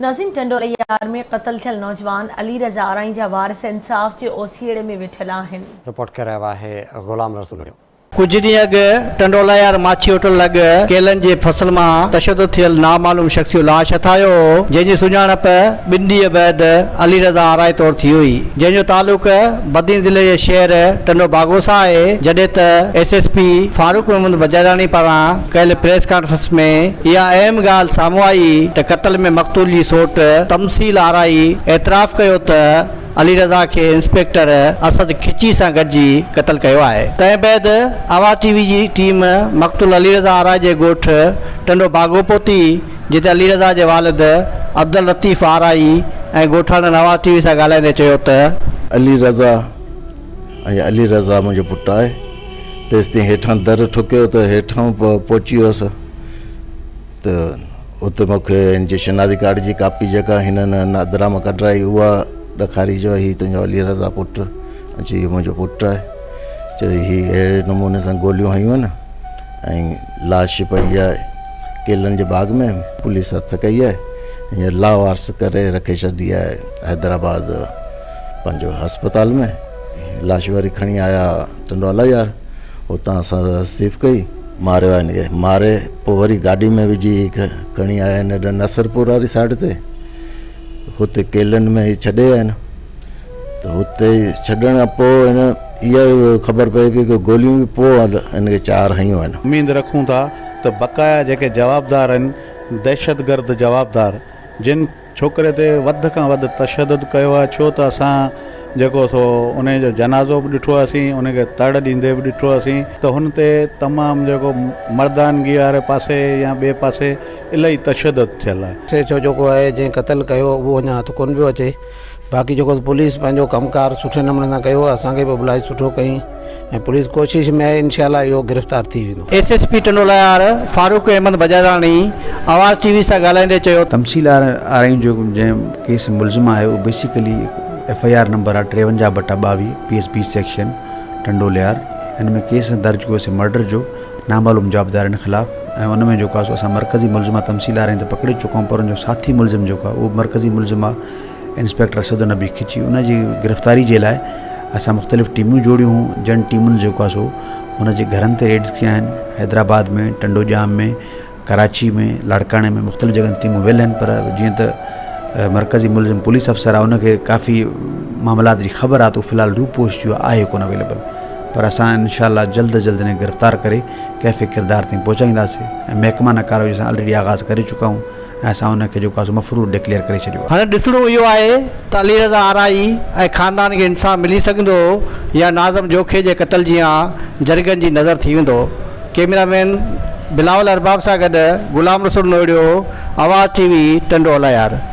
नाज़रीन, टंडोलयार में क़त्ल थियल नौजवान अली रज़ा आराई जा वारिस इंसाफ़ जे ओसीड़े में वेठल आहिनि। रिपोर्ट करे रहियो आहे ग़ुलाम रसूल। कुछ ॾींहं अॻु टंडोलयार माछी होटल लॻ केलनि जे फसल मां तशदुद थियल नामालूम शख़्स जो लाश हथायो, जंहिंजी सुञाणप 2 ॾींहं बैदि अली रज़ा आराई तौर थी हुई, जंहिंजो तालुक बदीन ज़िले जे शहर टंडो बागो सां आहे। जॾहिं त SSP फारूक महमूद बजारानी पारां कयल प्रेस कॉन्फ्रेंस में इहा अहम ॻाल्हि साम्हूं आई त क़त्ल में मक़तूल जी सोट तमसील आराई एतराफ़ कयो त अली रज़ा के इंस्पेक्टर असद खिची सां गॾिजी क़त्ल कयो आहे। तंहिं बैदि आवाज़ TV जी टीम मक़तूल अली रज़ा आराई जे ॻोठ टंडो बागो पहुती, जिते अली रज़ा जे वालिद अब्दुल लतीफ़ आराई ऐं ॻोठाणनि आवाज़ TV सां ॻाल्हाईंदे चयो त अली रज़ा मुंहिंजो पुटु आहे। तेसिताईं हेठां दर ठुकियो त हेठां पहुची वियुसि त उते मूंखे हिन जी शनादी कार्ड जी कापी जेका हिननि नादरा मां कढाई उहा ॾेखारी, जो हीउ तुंहिंजो अली रज़ा पुटु, चई हीउ मुंहिंजो पुटु आहे। चई हीउ अहिड़े नमूने सां गोलियूं हयूं आहिनि ऐं लाश पई आहे केलनि जे बाग में, पुलिस हथ कई आहे, हीअं लावारस करे रखे छॾी आहे हैदराबाद पंहिंजो अस्पताल में। लाश वरी खणी आया टंडोलयार, हुतां असां रिसीव कई, मारियो आहे हिनखे, मारे पोइ वरी गाॾी में विझी खणी आया आहिनि हेॾे नसरपुर वारी साइड ते, हुते केलनि में ई छॾे आहिनि। त हुते छॾण खां पोइ हिन इहा ख़बर पई कि गोलियूं बि पोइ हिनखे 4 हयूं आहिनि। उम्मीद रखूं था त बक़ाया जेके जवाबदार आहिनि, दहशतगर्द जवाबदार, जिन छोकिरे ते वध खां वधि तशदुद कयो आहे, छो त असां जेको सो उन जो जनाज़ो बि ॾिठो हुआसीं, उनखे तड़ ॾींदे बि ॾिठो हुआसीं, त हुन ते तमामु जेको मर्दानगी वारे पासे या ॿिए पासे इलाही तशदुद थियल आहे। छो जेको आहे जंहिं क़त्ल कयो उहो अञा हथ कोन पियो अचे। बाक़ी जेको पुलिस पंहिंजो कमकार सुठे नमूने सां कयो, असांखे बि इलाही सुठो कई ऐं पुलिस कोशिश में आहे, इंशाअल्लाह इहो गिरफ़्तार थी वेंदो। SSP टंडोलयार फारूक अहमद बजारानी आवाज़ TV सां ॻाल्हाईंदे चयो तमसील आराई जो जंहिं केस मुलज़िम आहे उहो बेसिकली FIR नंबर आहे 53/22 PSP सेक्शन टंडोलयार। हिन में केस दर्ज कयोसीं मर्डर जो नामालूम जवाबदारनि ख़िलाफ़, ऐं उन में जेको आहे असां मरकज़ी मुलज़िम आहे तमसील आराई त पकिड़े चुका आहियूं, पर उनजो साथी मुलज़िम जेको आहे उहो मरकज़ी मुलज़िम आहे इंस्पेक्टर असद नबी खिची। उनजी गिरफ़्तारी जे लाइ असां मुख़्तलिफ़ टीमूं जोड़ियूं हुयूं, जन टीमुनि जेको आहे सो हुनजे घरनि ते रेड्स कया आहिनि, हैदराबाद में, टंडोजाम में, कराची में, लाड़काणे में, मुख़्तलिफ़ जॻहनि टीमूं वेल आहिनि। पर जीअं त मरकज़ी मुलज़िम पुलिस अफ़सर आहे, उनखे काफ़ी मामलात जी ख़बर आहे, त फ़िलहाल रूपोश जो आहे कोन अवेलेबल, पर असां इंशाअल्लाह जल्द जल्द हिन गिरफ़्तार करे कैफ़े किरदार ताईं पहुचाईंदासीं। ऐं महकमाना कार्रवाई असां ऑलरेडी आगाज़ करे चुका आहियूं ऐं असां उनखे जेको आहे मफ़रूज़ डिक्लेयर करे छॾियो आहे। हाणे ॾिसणो इहो आहे त अली रज़ा आराई ऐं ख़ानदान खे इंसाफ़ मिली सघंदो या नाज़म जोखे जे क़त्ल जीअं जरिगनि जी नज़र थी वेंदो। कैमरामैन बिलावल अरबाब सां गॾु ग़ुलाम रसूल नोएडियो, आवाज़ TV टंडोलयार।